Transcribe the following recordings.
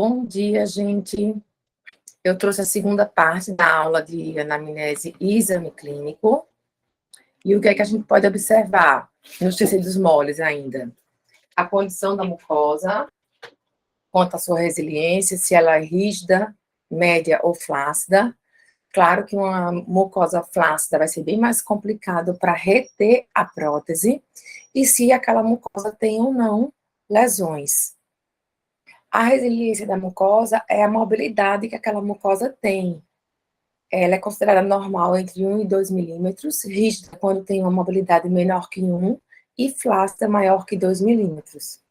Bom dia, gente. Eu trouxe a segunda parte da aula de anamnese e exame clínico. E o que é que a gente pode observar nos tecidos moles ainda? A condição da mucosa, quanto à sua resiliência, se ela é rígida, média ou flácida. Claro que uma mucosa flácida vai ser bem mais complicado para reter a prótese, e se aquela mucosa tem ou não lesões. A resiliência da mucosa é a mobilidade que aquela mucosa tem. Ela é considerada normal entre 1 e 2 milímetros, rígida quando tem uma mobilidade menor que 1 e flácida maior que 2 milímetros.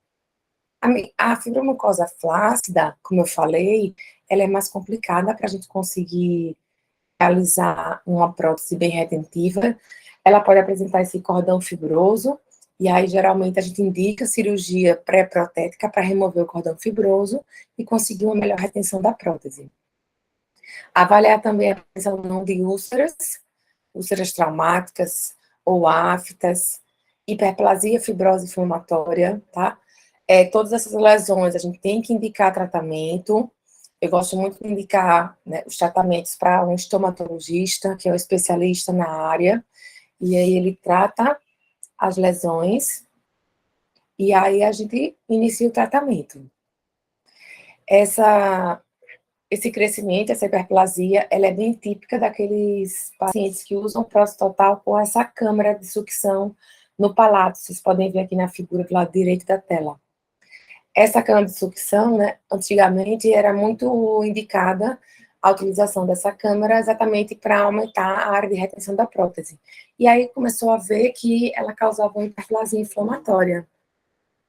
A fibromucosa flácida, como eu falei, ela é mais complicada para a gente conseguir realizar uma prótese bem retentiva. Ela pode apresentar esse cordão fibroso, e aí geralmente a gente indica cirurgia pré-protética para remover o cordão fibroso e conseguir uma melhor retenção da prótese. Avaliar também a presença de úlceras traumáticas ou aftas, hiperplasia fibrosa inflamatória, tá? Todas essas lesões a gente tem que indicar tratamento. Eu gosto muito de indicar, né, os tratamentos para um estomatologista, que é um especialista na área, e aí ele trata as lesões, e aí a gente inicia o tratamento. Esse crescimento, essa hiperplasia, ela é bem típica daqueles pacientes que usam prótese total com essa câmara de sucção no palato. Vocês podem ver aqui na figura do lado direito da tela. Essa câmara de sucção, né, antigamente era muito indicada a utilização dessa câmara exatamente para aumentar a área de retenção da prótese. E aí começou a ver que ela causava uma hiperplasia inflamatória.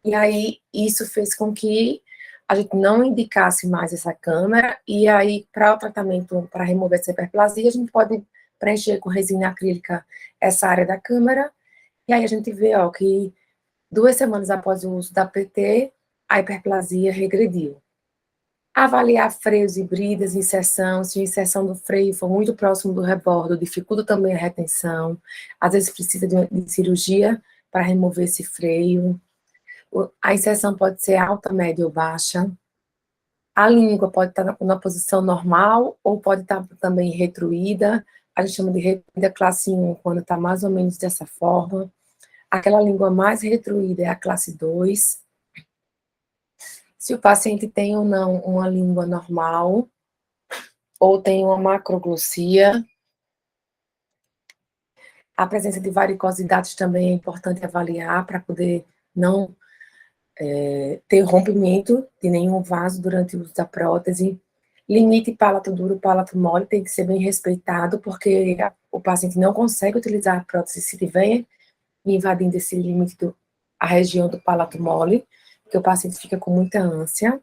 E aí isso fez com que a gente não indicasse mais essa câmara, e aí para o tratamento, para remover essa hiperplasia, a gente pode preencher com resina acrílica essa área da câmara, e aí a gente vê, ó, que 2 semanas após o uso da PT, a hiperplasia regrediu. Avaliar freios e bridas, inserção, se a inserção do freio for muito próximo do rebordo, dificulta também a retenção, às vezes precisa de cirurgia para remover esse freio. A inserção pode ser alta, média ou baixa. A língua pode estar na posição normal ou pode estar também retruída. A gente chama de retruída classe 1, quando está mais ou menos dessa forma. Aquela língua mais retruída é a classe 2. Se o paciente tem ou não uma língua normal, ou tem uma macroglossia. A presença de varicosidades também é importante avaliar para poder não ter rompimento de nenhum vaso durante o uso da prótese. Limite palato duro, palato mole tem que ser bem respeitado, porque o paciente não consegue utilizar a prótese se tiver invadindo esse limite a região do palato mole, porque o paciente fica com muita ânsia.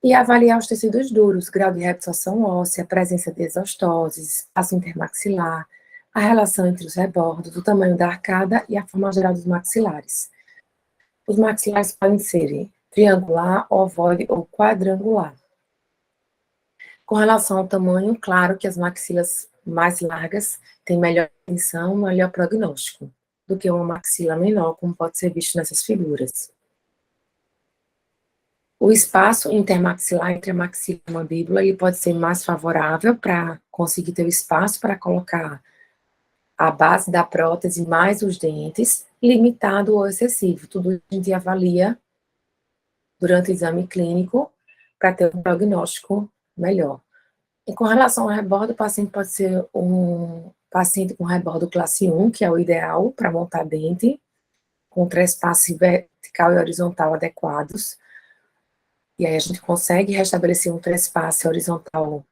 E avaliar os tecidos duros, grau de reabsorção óssea, presença de exostoses, espaço intermaxilar, a relação entre os rebordos, o tamanho da arcada e a forma geral dos maxilares. Os maxilares podem ser triangular, ovoide ou quadrangular. Com relação ao tamanho, claro que as maxilas mais largas têm melhor tensão, melhor prognóstico do que uma maxila menor, como pode ser visto nessas figuras. O espaço intermaxilar entre a maxila e a mandíbula, ele pode ser mais favorável para conseguir ter o espaço para colocar a base da prótese mais os dentes, limitado ou excessivo. Tudo a gente avalia durante o exame clínico para ter um diagnóstico melhor. E com relação ao rebordo, o paciente pode ser um paciente com rebordo classe 1, que é o ideal para montar dente, com trespasse vertical e horizontal adequados. E aí a gente consegue restabelecer um trespasse horizontal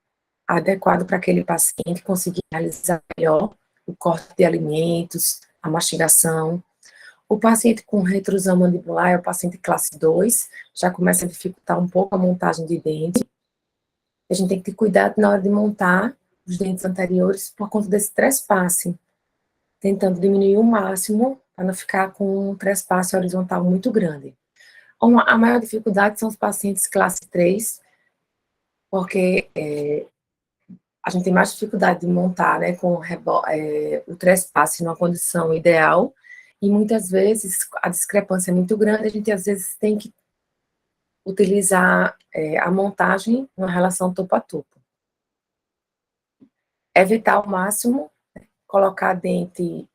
adequado para aquele paciente conseguir realizar melhor o corte de alimentos, a mastigação. O paciente com retrusão mandibular é o paciente classe 2, já começa a dificultar um pouco a montagem de dente. A gente tem que ter cuidado na hora de montar os dentes anteriores por conta desse trespasse, tentando diminuir o máximo para não ficar com um trespasse horizontal muito grande. A maior dificuldade são os pacientes classe 3, porque a gente tem mais dificuldade de montar, né, com o trespasse numa condição ideal, e muitas vezes a discrepância é muito grande, a gente às vezes tem que utilizar a montagem numa relação topo a topo. Evitar ao máximo colocar dente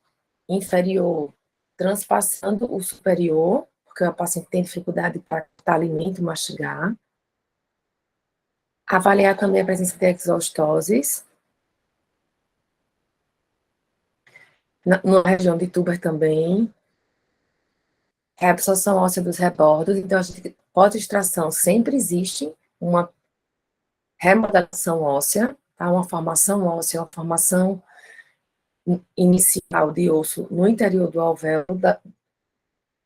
inferior transpassando o superior, porque o paciente tem dificuldade para cortar alimento, mastigar. Avaliar também a presença de exostoses. Na região de tuber também. Reabsorção óssea dos rebordos. Então, a gente, pós-extração, sempre existe uma remodelação óssea, tá? Uma formação óssea, uma formação inicial de osso no interior do alvéolo,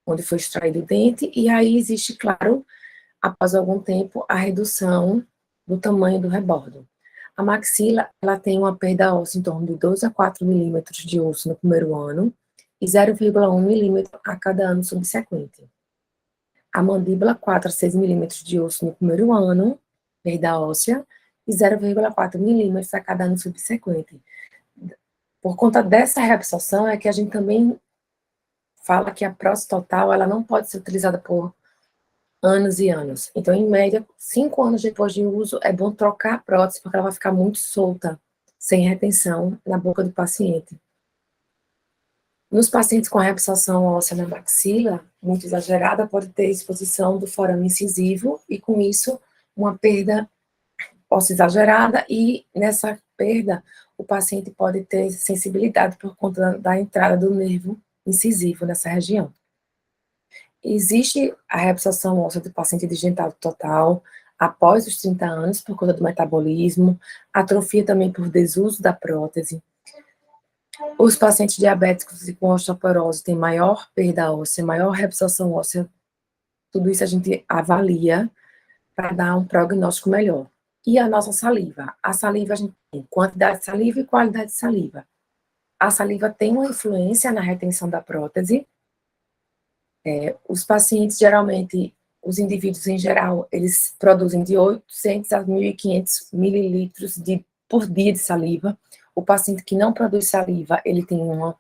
onde foi extraído o dente, e aí existe, claro, após algum tempo, a redução do tamanho do rebordo. A maxila, ela tem uma perda óssea em torno de 2 a 4 milímetros de osso no primeiro ano e 0,1 milímetro a cada ano subsequente. A mandíbula, 4 a 6 milímetros de osso no primeiro ano, perda óssea, e 0,4 milímetros a cada ano subsequente. Por conta dessa reabsorção, é que a gente também fala que a prótese total, ela não pode ser utilizada por anos e anos. Então, em média, 5 anos depois de uso, é bom trocar a prótese, porque ela vai ficar muito solta, sem retenção, na boca do paciente. Nos pacientes com reabsorção óssea na maxila, muito exagerada, pode ter exposição do forame incisivo, e com isso, uma perda óssea exagerada, e nessa perda, o paciente pode ter sensibilidade por conta da entrada do nervo incisivo nessa região. Existe a reabsorção óssea do paciente digentado total após os 30 anos, por conta do metabolismo, atrofia também por desuso da prótese. Os pacientes diabéticos e com osteoporose têm maior perda óssea, maior reabsorção óssea. Tudo isso a gente avalia para dar um prognóstico melhor. E a nossa saliva? A saliva, a gente tem quantidade de saliva e qualidade de saliva. A saliva tem uma influência na retenção da prótese. Os pacientes, geralmente, os indivíduos em geral, eles produzem de 800 a 1.500 mililitros por dia de saliva. O paciente que não produz saliva, ele tem uma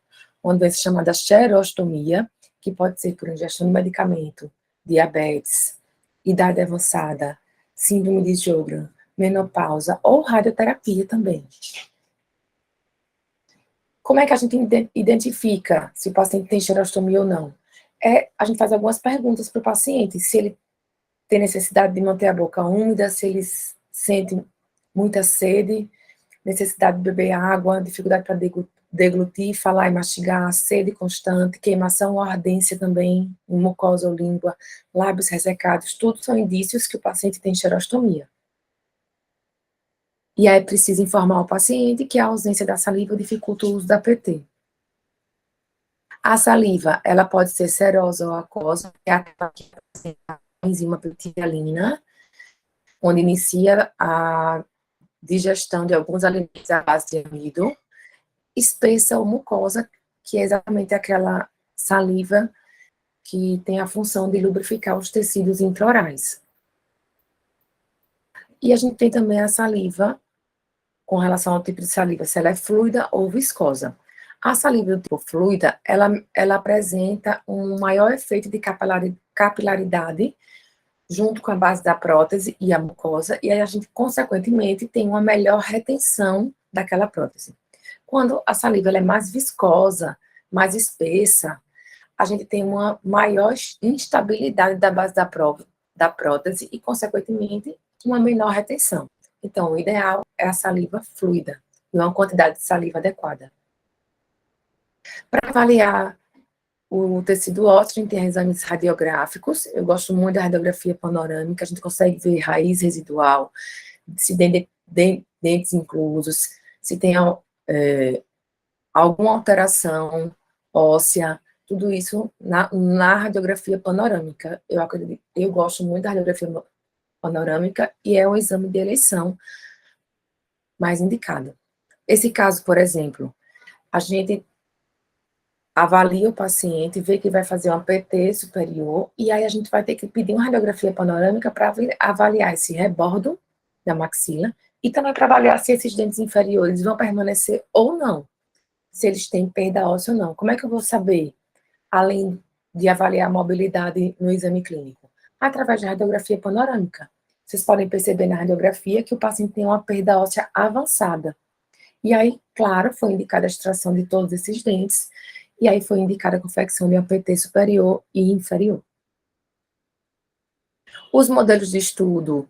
doença chamada xerostomia, que pode ser por ingestão de medicamento, diabetes, idade avançada, síndrome de Sjögren, menopausa ou radioterapia também. Como é que a gente identifica se o paciente tem xerostomia ou não? A gente faz algumas perguntas para o paciente, se ele tem necessidade de manter a boca úmida, se ele sente muita sede, necessidade de beber água, dificuldade para deglutir, falar e mastigar, sede constante, queimação ou ardência também, em mucosa ou língua, lábios ressecados, tudo são indícios que o paciente tem xerostomia. E aí é preciso informar o paciente que a ausência da saliva dificulta o uso da PT. A saliva, ela pode ser serosa ou aquosa, que é a enzima pectialina, onde inicia a digestão de alguns alimentos à base de amido, espessa ou mucosa, que é exatamente aquela saliva que tem a função de lubrificar os tecidos intraorais. E a gente tem também a saliva, com relação ao tipo de saliva, se ela é fluida ou viscosa. A saliva do tipo fluida, ela apresenta um maior efeito de capilaridade junto com a base da prótese e a mucosa, e aí a gente, consequentemente, tem uma melhor retenção daquela prótese. Quando a saliva ela é mais viscosa, mais espessa, a gente tem uma maior instabilidade da base da prótese e, consequentemente, uma menor retenção. Então, o ideal é a saliva fluida e uma quantidade de saliva adequada. Para avaliar o tecido ósseo, a gente tem exames radiográficos. Eu gosto muito da radiografia panorâmica, a gente consegue ver raiz residual, se tem dentes inclusos, se tem alguma alteração óssea, tudo isso na radiografia panorâmica. Eu gosto muito da radiografia panorâmica e é o exame de eleição mais indicado. Esse caso, por exemplo, a gente avalia o paciente, vê que vai fazer uma PT superior, e aí a gente vai ter que pedir uma radiografia panorâmica para avaliar esse rebordo da maxila, e também para avaliar se esses dentes inferiores vão permanecer ou não, se eles têm perda óssea ou não. Como é que eu vou saber, além de avaliar a mobilidade no exame clínico? através da radiografia panorâmica. Vocês podem perceber na radiografia que o paciente tem uma perda óssea avançada. E aí, claro, foi indicada a extração de todos esses dentes, e aí foi indicada a confecção de APT superior e inferior. Os modelos de estudo,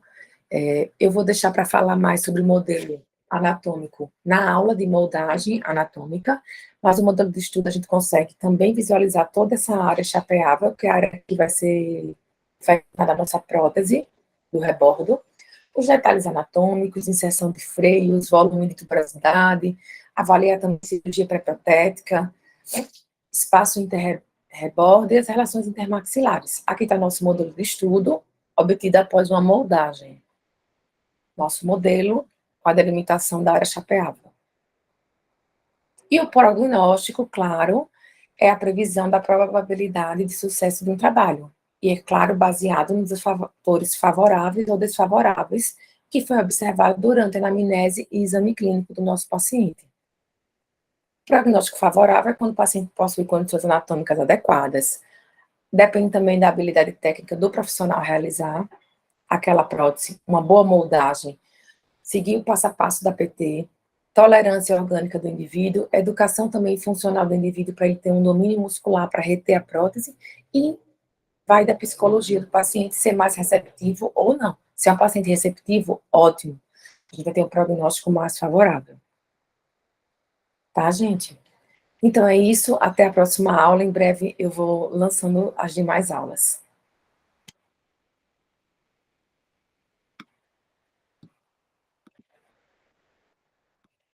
eu vou deixar para falar mais sobre o modelo anatômico na aula de moldagem anatômica, mas o modelo de estudo a gente consegue também visualizar toda essa área chapeável, que é a área que vai ser feita da nossa prótese, do rebordo, os detalhes anatômicos, inserção de freios, volume de tuberosidade, avaliar também cirurgia pré-protética, espaço interrebordo e as relações intermaxilares. Aqui está nosso modelo de estudo, obtido após uma moldagem. Nosso modelo com a delimitação da área chapeável. E o prognóstico, claro, é a previsão da probabilidade de sucesso de um trabalho. E é, claro, baseado nos fatores favoráveis ou desfavoráveis que foi observado durante a anamnese e exame clínico do nosso paciente. O prognóstico favorável é quando o paciente possui condições anatômicas adequadas. Depende também da habilidade técnica do profissional realizar aquela prótese, uma boa moldagem, seguir o passo a passo da PT, tolerância orgânica do indivíduo, educação também funcional do indivíduo para ele ter um domínio muscular para reter a prótese e vai da psicologia do paciente ser mais receptivo ou não. Se é um paciente receptivo, ótimo. A gente vai ter um prognóstico mais favorável. Tá, gente? Então é isso. Até a próxima aula. Em breve eu vou lançando as demais aulas.